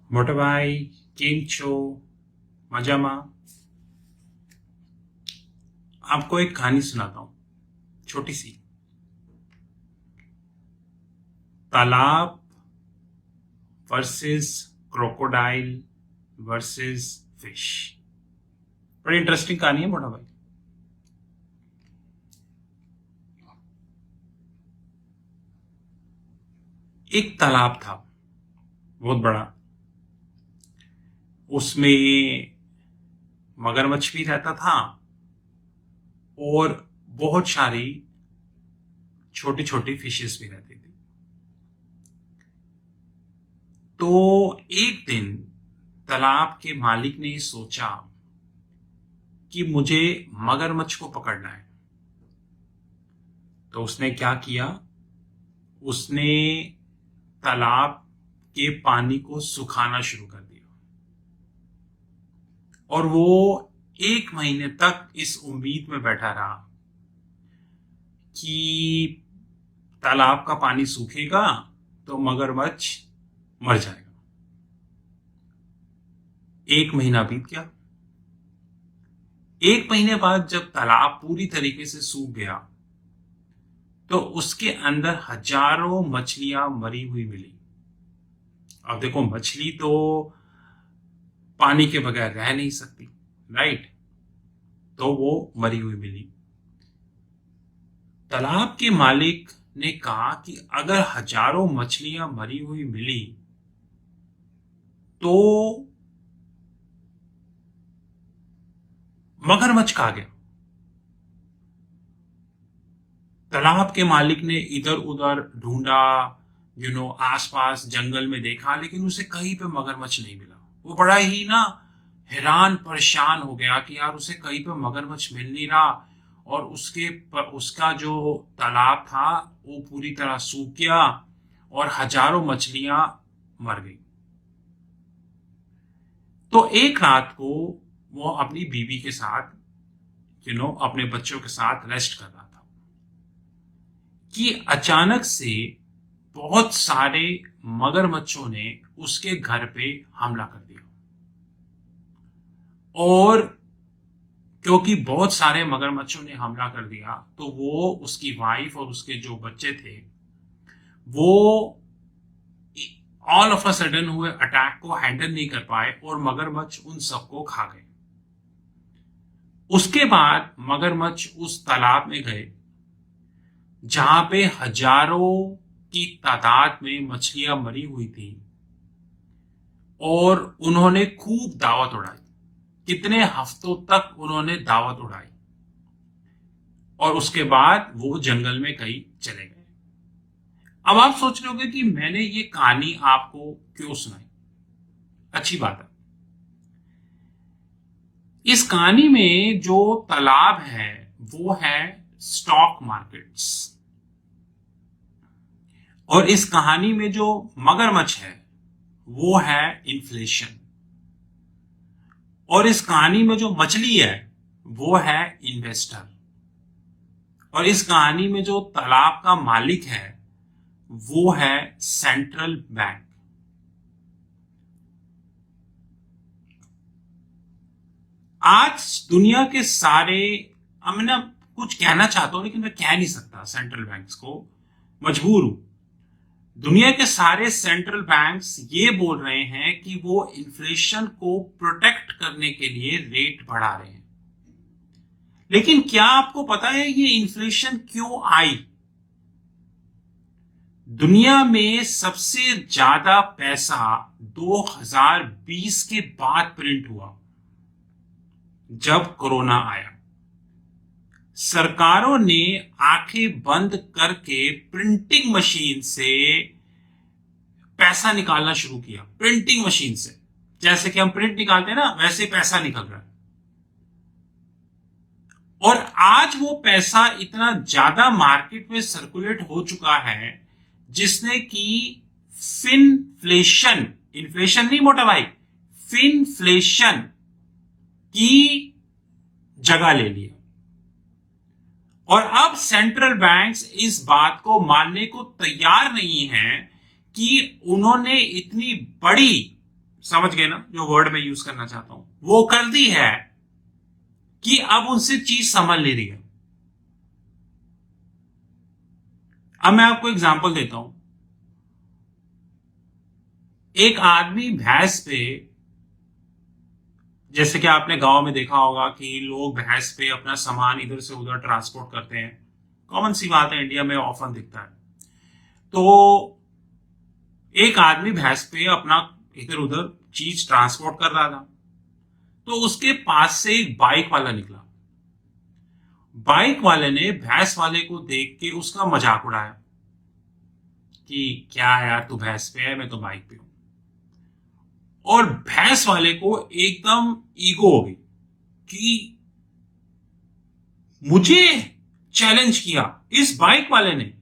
મોટા ભાઈ કેમ છો? મજામાં? आपको एक कहानी सुनाता हूँ, छोटी सी। तालाब वर्सेस क्रोकोडाइल वर्सेस फिश। बड़ी इंटरेस्टिंग कहानी है मोटा भाई। एक तालाब था, बहुत बड़ा। उसमें मगरमच्छ भी रहता था और बहुत सारी छोटी छोटी फिशेस भी रहती थी। तो एक दिन तालाब के मालिक ने सोचा कि मुझे मगरमच्छ को पकड़ना है। तो उसने क्या किया? उसने तालाब के पानी को सुखाना शुरू कर दिया और वो 1 महीने तक इस उम्मीद में बैठा रहा कि तालाब का पानी सूखेगा तो मगरमच्छ मर जाएगा। 1 महीना बीत गया। 1 महीने बाद जब तालाब पूरी तरीके से सूख गया तो उसके अंदर हजारों मछलियां मरी हुई मिली। अब देखो, मछली तो पानी के बगैर रह नहीं सकती, राइट? तो वो मरी हुई मिली। तालाब के मालिक ने कहा कि अगर हजारों मछलियां मरी हुई मिली तो मगरमच्छ कहाँ गया? तालाब के मालिक ने इधर उधर ढूंढा, आसपास जंगल में देखा, लेकिन उसे कहीं पे मगरमच्छ नहीं मिला। वो बड़ा ही हैरान परेशान हो गया कि यार उसे कहीं पे मगरमच्छ मिल नहीं रहा और उसका जो तालाब था वो पूरी तरह सूख गया और हजारों मछलियां मर गई। तो एक रात को वो अपनी बीवी के साथ अपने बच्चों के साथ रेस्ट कर रहा था कि अचानक से बहुत सारे मगरमच्छों ने उसके घर पे हमला कर दिया। और क्योंकि बहुत सारे मगरमच्छों ने हमला कर दिया तो वो, उसकी वाइफ और उसके जो बच्चे थे, वो ऑल ऑफ अ सडन हुए अटैक को हैंडल नहीं कर पाए और मगरमच्छ उन सबको खा गए। उसके बाद मगरमच्छ उस तालाब में गए जहां पे हजारों की तादाद में मछलियां मरी हुई थी और उन्होंने खूब दावत उड़ाई। कितने हफ्तों तक उन्होंने दावत उड़ाई और उसके बाद वो जंगल में कहीं चले गए। अब आप सोच रहे होंगे कि मैंने ये कहानी आपको क्यों सुनाई। अच्छी बात है। इस कहानी में जो तालाब है वो है स्टॉक मार्केट्स और इस कहानी में जो मगरमच्छ है वो है इन्फ्लेशन और इस कहानी में जो मछली है वो है इन्वेस्टर और इस कहानी में जो तालाब का मालिक है वो है सेंट्रल बैंक। आज दुनिया के सारे, मैं ना कुछ कहना चाहता हूं लेकिन मैं कह नहीं सकता सेंट्रल बैंक्स को, मजबूर हूं। दुनिया के सारे सेंट्रल बैंक्स ये बोल रहे हैं कि वो इन्फ्लेशन को प्रोटेक्ट करने के लिए रेट बढ़ा रहे हैं। लेकिन क्या आपको पता है ये इन्फ्लेशन क्यों आई? दुनिया में सबसे ज्यादा पैसा 2020 के बाद प्रिंट हुआ जब कोरोना आया। सरकारों ने आंखें बंद करके प्रिंटिंग मशीन से पैसा निकालना शुरू किया। प्रिंटिंग मशीन से, जैसे कि हम प्रिंट निकालते हैं ना, वैसे पैसा निकल रहा है। और आज वो पैसा इतना ज्यादा मार्केट में सर्कुलेट हो चुका है जिसने कि फिनफ्लेशन, इन्फ्लेशन नहीं मोटा भाई, फिनफ्लेशन की जगह ले लिया। और अब सेंट्रल बैंक्स इस बात को मानने को तैयार नहीं है कि उन्होंने इतनी बड़ी समझ गए ना जो वर्ड मैं यूज करना चाहता हूं, वो कर दी है कि अब उनसे चीज संभल ले रही है। अब मैं आपको एग्जांपल देता हूं। एक आदमी भैंस पे, जैसे कि आपने गांव में देखा होगा कि लोग भैंस पे अपना सामान इधर से उधर ट्रांसपोर्ट करते हैं, कॉमन सी बात है, इंडिया में ऑफन दिखता है। तो एक आदमी भैंस पे अपना इधर उधर चीज ट्रांसपोर्ट कर रहा था, तो उसके पास से एक बाइक वाला निकला। बाइक वाले ने भैंस वाले को देख के उसका मजाक उड़ाया कि क्या यार तू भैंस पे है, मैं तो बाइक पे हूं। और भैंस वाले को एकदम ईगो हो गई कि मुझे चैलेंज किया इस बाइक वाले ने।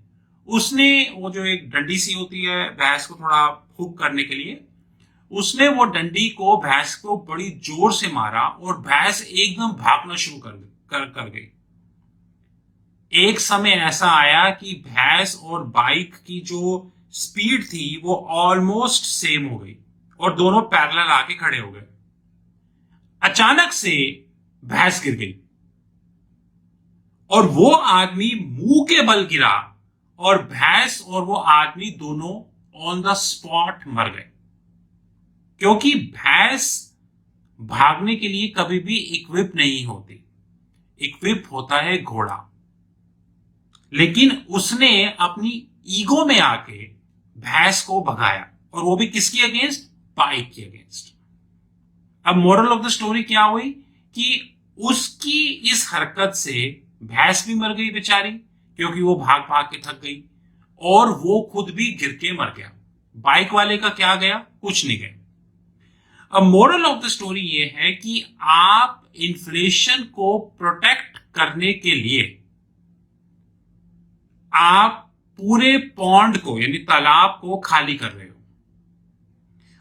उसने वो जो एक डंडी सी होती है भैंस को थोड़ा हुक करने के लिए, उसने वो डंडी को भैंस को बड़ी जोर से मारा और भैंस एकदम भागना शुरू कर गई। एक समय ऐसा आया कि भैंस और बाइक की जो स्पीड थी वो ऑलमोस्ट सेम हो गई और दोनों पैरेलल आके खड़े हो गए। अचानक से भैंस गिर गई और वो आदमी मुंह के बल गिरा और भैंस और वो आदमी दोनों ऑन द स्पॉट मर गए। क्योंकि भैंस भागने के लिए कभी भी इक्विप नहीं होती, इक्विप होता है घोड़ा। लेकिन उसने अपनी ईगो में आके भैंस को भगाया, और वो भी किसके अगेंस्ट? बाइक के अगेंस्ट। अब मोरल ऑफ द स्टोरी क्या हुई कि उसकी इस हरकत से भैंस भी मर गई बेचारी, क्योंकि वो भाग भाग के थक गई, और वो खुद भी गिर के मर गया। बाइक वाले का क्या गया? कुछ नहीं गया। अब मोरल ऑफ द स्टोरी ये है कि आप इन्फ्लेशन को प्रोटेक्ट करने के लिए आप पूरे पॉन्ड को यानी तालाब को खाली कर रहे हो,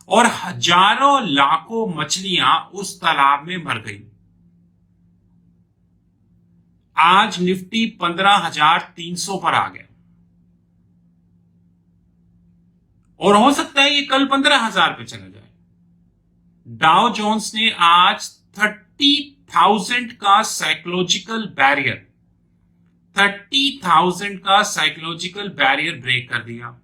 और हजारों लाखों मछलियां उस तालाब में मर गई। आज निफ्टी 15,300 पर आ गया, और हो सकता है ये कल 15,000 पे चला जाए। डाउ जोन्स ने आज 30,000 का साइकोलॉजिकल बैरियर 30,000 का साइकोलॉजिकल बैरियर ब्रेक कर दिया।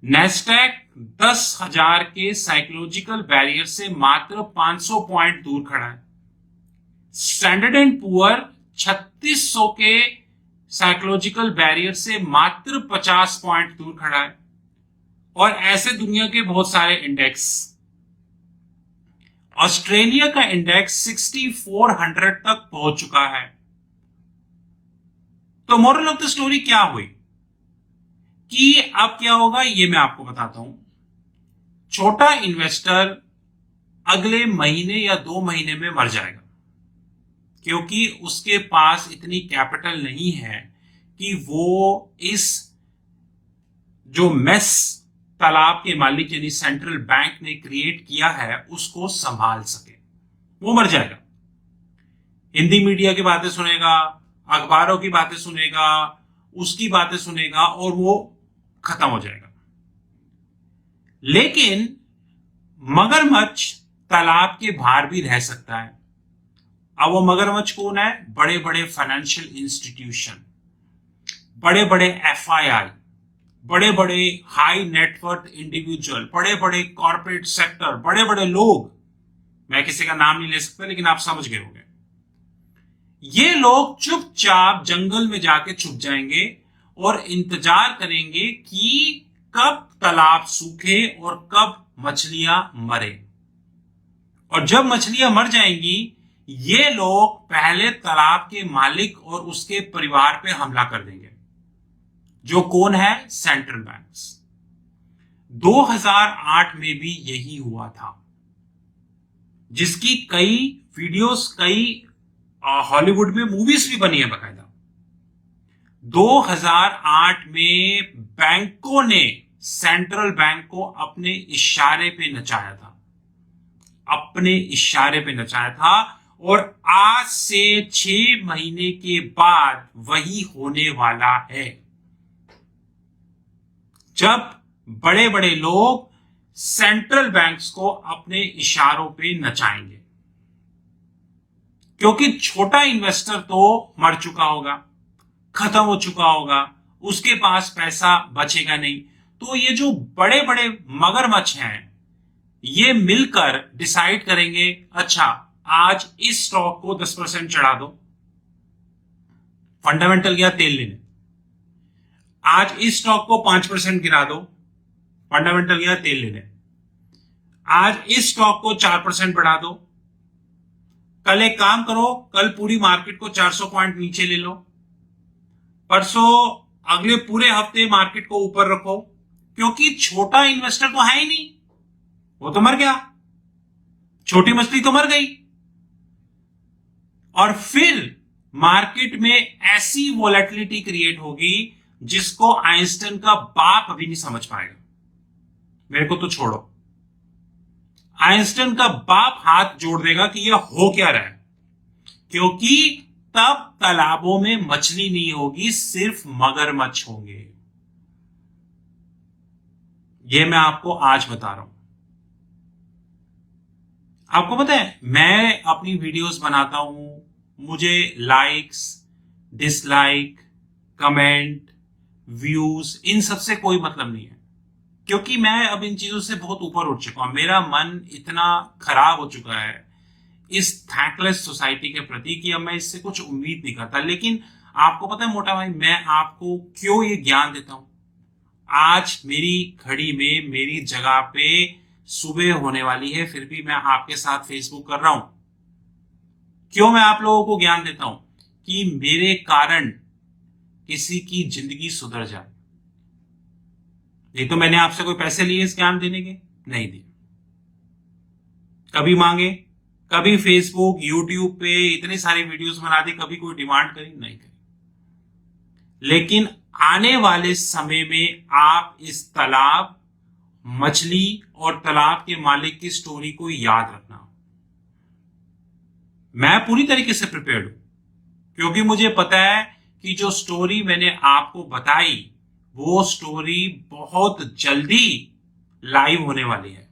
नेस्डैक 10,000 के साइकोलॉजिकल बैरियर से मात्र 500 पॉइंट दूर खड़ा है। स्टैंडर्ड एंड पुअर 3600 के साइकोलॉजिकल बैरियर से मात्र 50 पॉइंट दूर खड़ा है। और ऐसे दुनिया के बहुत सारे इंडेक्स। ऑस्ट्रेलिया का इंडेक्स 6400 तक पहुंच चुका है। तो मोरल ऑफ द स्टोरी क्या हुई कि अब क्या होगा ये मैं आपको बताता हूं। छोटा इन्वेस्टर अगले महीने या 2 महीने में मर जाएगा, क्योंकि उसके पास इतनी कैपिटल नहीं है कि वो इस जो मेस तालाब के मालिक यानी सेंट्रल बैंक ने क्रिएट किया है उसको संभाल सके। वो मर जाएगा। हिंदी मीडिया की बातें सुनेगा, अखबारों की बातें सुनेगा, उसकी बातें सुनेगा, और वो खत्म हो जाएगा। लेकिन मगरमच्छ तालाब के बाहर भी रह सकता है। अब वो मगरमच्छ कौन है? बड़े बड़े फाइनेंशियल इंस्टीट्यूशन, बड़े बड़े एफआईआई, बड़े बड़े हाई नेटवर्थ इंडिविजुअल, बड़े बड़े कॉर्पोरेट सेक्टर, बड़े बड़े लोग। मैं किसी का नाम नहीं ले सकता, लेकिन आप समझ गए होंगे। ये लोग चुपचाप जंगल में जाके छुप जाएंगे और इंतजार करेंगे कि कब तालाब सूखे और कब मछलियां मरे। और जब मछलियां मर जाएंगी, ये लोग पहले तालाब के मालिक और उसके परिवार पे हमला कर देंगे, जो कौन है? Central banks. 2008 में भी यही हुआ था, जिसकी कई वीडियोस, कई हॉलीवुड में मूवीज भी बनी है बकायदा। 2008 में बैंकों ने सेंट्रल बैंक को अपने इशारे पे नचाया था, अपने इशारे पे नचाया था। और आज से 6 महीने के बाद वही होने वाला है, जब बड़े बड़े लोग सेंट्रल बैंक्स को अपने इशारों पे नचाएंगे, क्योंकि छोटा इन्वेस्टर तो मर चुका होगा, खत्म हो चुका होगा, उसके पास पैसा बचेगा नहीं। तो ये जो बड़े बड़े मगरमच्छ हैं, ये मिलकर डिसाइड करेंगे, अच्छा आज इस स्टॉक को 10% चढ़ा दो, फंडामेंटल गया तेल लेने। आज इस स्टॉक को 5% गिरा दो, फंडामेंटल गया तेल लेने। आज इस स्टॉक को 4% बढ़ा दो। कल एक काम करो, कल पूरी मार्केट को 400 पॉइंट नीचे ले लो, परसों अगले पूरे हफ्ते मार्केट को ऊपर रखो, क्योंकि छोटा इन्वेस्टर तो है ही नहीं, वो तो मर गया, छोटी मछली तो मर गई। और फिर मार्केट में ऐसी वॉलेटिलिटी क्रिएट होगी जिसको आइंस्टाइन का बाप अभी नहीं समझ पाएगा। मेरे को तो छोड़ो, आइंस्टाइन का बाप हाथ जोड़ देगा कि यह हो क्या रहा है, क्योंकि तब तालाबों में मछली नहीं होगी, सिर्फ मगरमच्छ होंगे। यह मैं आपको आज बता रहा हूं। आपको पता है, मैं अपनी वीडियोस बनाता हूं, मुझे लाइक्स, डिसलाइक, कमेंट, व्यूज, इन सबसे कोई मतलब नहीं है, क्योंकि मैं अब इन चीजों से बहुत ऊपर उठ चुका हूं। मेरा मन इतना खराब हो चुका है इस थैंकलेस सोसाइटी के प्रति कि अब मैं इससे कुछ उम्मीद नहीं करता। लेकिन आपको पता है मोटा भाई, मैं आपको क्यों ये ज्ञान देता हूं। आज मेरी घड़ी में मेरी जगह पे सुबह होने वाली है, फिर भी मैं आपके साथ फेसबुक कर रहा हूं। क्यों मैं आप लोगों को ज्ञान देता हूं? कि मेरे कारण किसी की जिंदगी सुधर जाए। ये तो मैंने आपसे कोई पैसे लिए इस ज्ञान देने के? नहीं दिए। कभी मांगे? कभी फेसबुक, यूट्यूब पे इतनी सारी वीडियोस बना दी, कभी कोई डिमांड करी? नहीं करी। लेकिन आने वाले समय में आप इस तालाब, मछली और तालाब के मालिक की स्टोरी को याद रखना। मैं पूरी तरीके से प्रिपेयर्ड हूं, क्योंकि मुझे पता है कि जो स्टोरी मैंने आपको बताई वो स्टोरी बहुत जल्दी लाइव होने वाली है।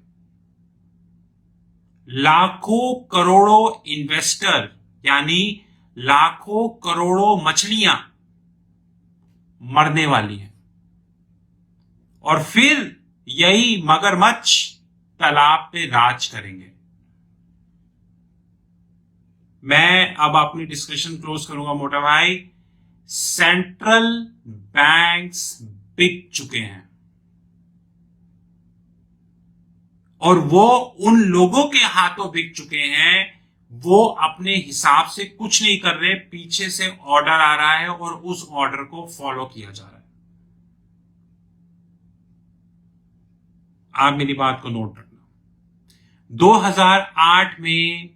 लाखों करोड़ों इन्वेस्टर, यानी लाखों करोड़ों मछलियां मरने वाली हैं, और फिर यही मगरमच्छ तालाब पे राज करेंगे। मैं अब अपनी डिस्कशन क्लोज करूंगा मोटा भाई। सेंट्रल बैंक्स बिक चुके हैं, और वो उन लोगों के हाथों बिक चुके हैं, वो अपने हिसाब से कुछ नहीं कर रहे, पीछे से ऑर्डर आ रहा है और उस ऑर्डर को फॉलो किया जा रहा है। आप मेरी बात को नोट रखना। 2008 में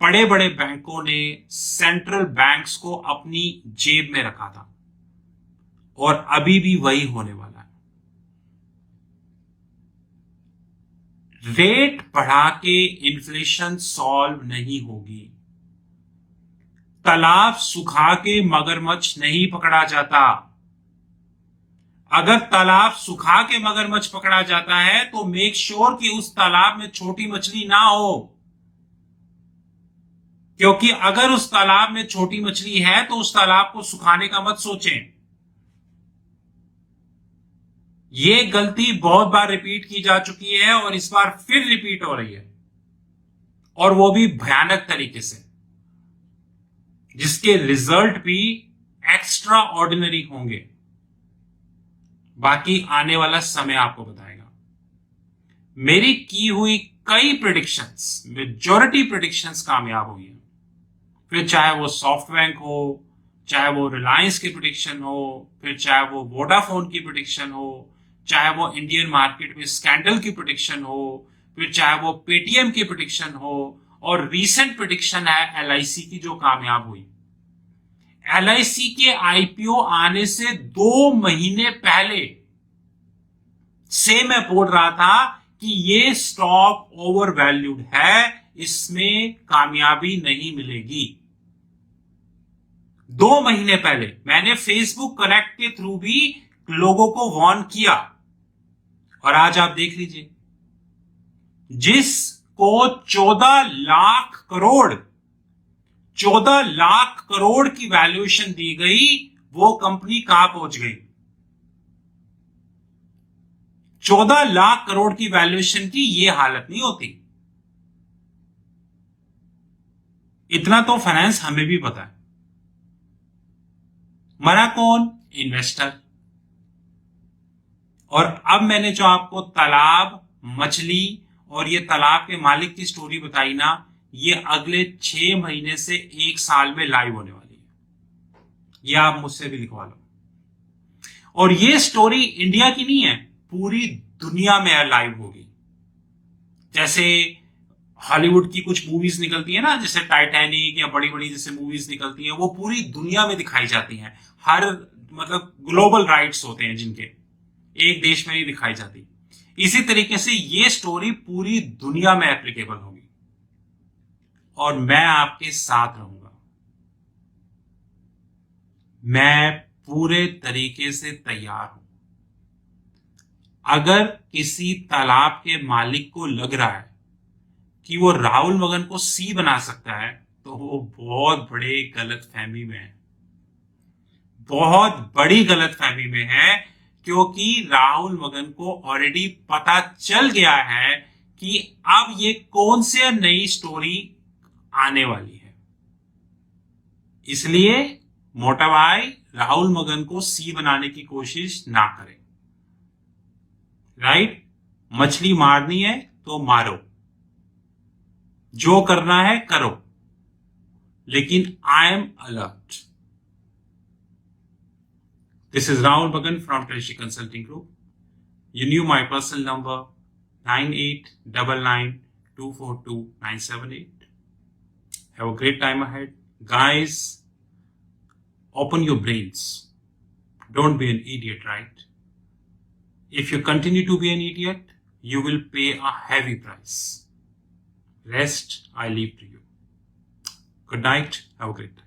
बड़े बड़े बैंकों ने सेंट्रल बैंक्स को अपनी जेब में रखा था, और अभी भी वही होने वाला है। रेट बढ़ा के इन्फ्लेशन सॉल्व नहीं होगी। तालाब सुखा के मगरमच्छ नहीं पकड़ा जाता। अगर तालाब सुखा के मगरमच्छ पकड़ा जाता है तो मेक श्योर कि उस तालाब में छोटी मछली ना हो, क्योंकि अगर उस तालाब में छोटी मछली है तो उस तालाब को सुखाने का मत सोचें। ये गलती बहुत बार रिपीट की जा चुकी है और इस बार फिर रिपीट हो रही है, और वो भी भयानक तरीके से, जिसके रिजल्ट भी एक्स्ट्रा ऑर्डिनरी होंगे। बाकी आने वाला समय आपको बताएगा। मेरी की हुई कई प्रेडिक्शंस, मेजॉरिटी प्रेडिक्शंस कामयाब हुई है। फिर चाहे वो सॉफ्टबैंक हो, चाहे वो रिलायंस की प्रेडिक्शन हो, फिर चाहे वो वोडाफोन की प्रेडिक्शन हो, चाहे वो इंडियन मार्केट में स्कैंडल की प्रेडिक्शन हो, फिर चाहे वो पेटीएम की प्रेडिक्शन हो, और रीसेंट प्रेडिक्शन है एलआईसी की जो कामयाब हुई। एलआईसी के आईपीओ आने से 2 महीने पहले से मैं बोल रहा था कि ये स्टॉक ओवर वैल्यूड है, इसमें कामयाबी नहीं मिलेगी। 2 महीने पहले मैंने फेसबुक कनेक्ट के थ्रू भी लोगों को वार्न किया, और आज आप देख लीजिए जिसको 14 लाख करोड़ की वैल्यूएशन दी गई, वो कंपनी कहां पहुंच गई? 14 लाख करोड़ की वैल्यूएशन की ये हालत नहीं होती। इतना तो फाइनेंस हमें भी पता है। मरा कौन? इन्वेस्टर। और अब मैंने जो आपको तालाब, मछली और ये तालाब के मालिक की स्टोरी बताई ना, ये अगले 6 महीने से 1 साल में लाइव होने वाली है। ये आप मुझसे भी लिखवा लो। और ये स्टोरी इंडिया की नहीं है, पूरी दुनिया में लाइव होगी। जैसे हॉलीवुड की कुछ मूवीज निकलती है ना, जैसे टाइटैनिक या बड़ी बड़ी जैसे मूवीज निकलती हैं, वो पूरी दुनिया में दिखाई जाती हैं। हर मतलब ग्लोबल राइट्स होते हैं जिनके, एक देश में नहीं दिखाई जाती। इसी तरीके से ये स्टोरी पूरी दुनिया में एप्लीकेबल होगी और मैं आपके साथ रहूंगा। मैं पूरे तरीके से तैयार हूं। अगर किसी तालाब के मालिक को लग रहा है कि वो राहुल मगन को सी बना सकता है, तो वो बहुत बड़े गलतफहमी में है, बहुत बड़ी गलतफहमी में है। क्योंकि राहुल मगन को ऑलरेडी पता चल गया है कि अब ये कौन सी नई स्टोरी आने वाली है। इसलिए मोटा भाई राहुल मगन को सी बनाने की कोशिश ना करें। राइट? मछली मारनी है तो मारो, जो करना है करो, लेकिन I am alert. This is Rahul Bagan from Treasury Consulting Group. You knew my personal number 9899242978. Have a great time ahead. Guys, open your brains. Don't be an idiot, right? If you continue to be an idiot, you will pay a heavy price. Rest, I leave to you. Good night. Have a great time.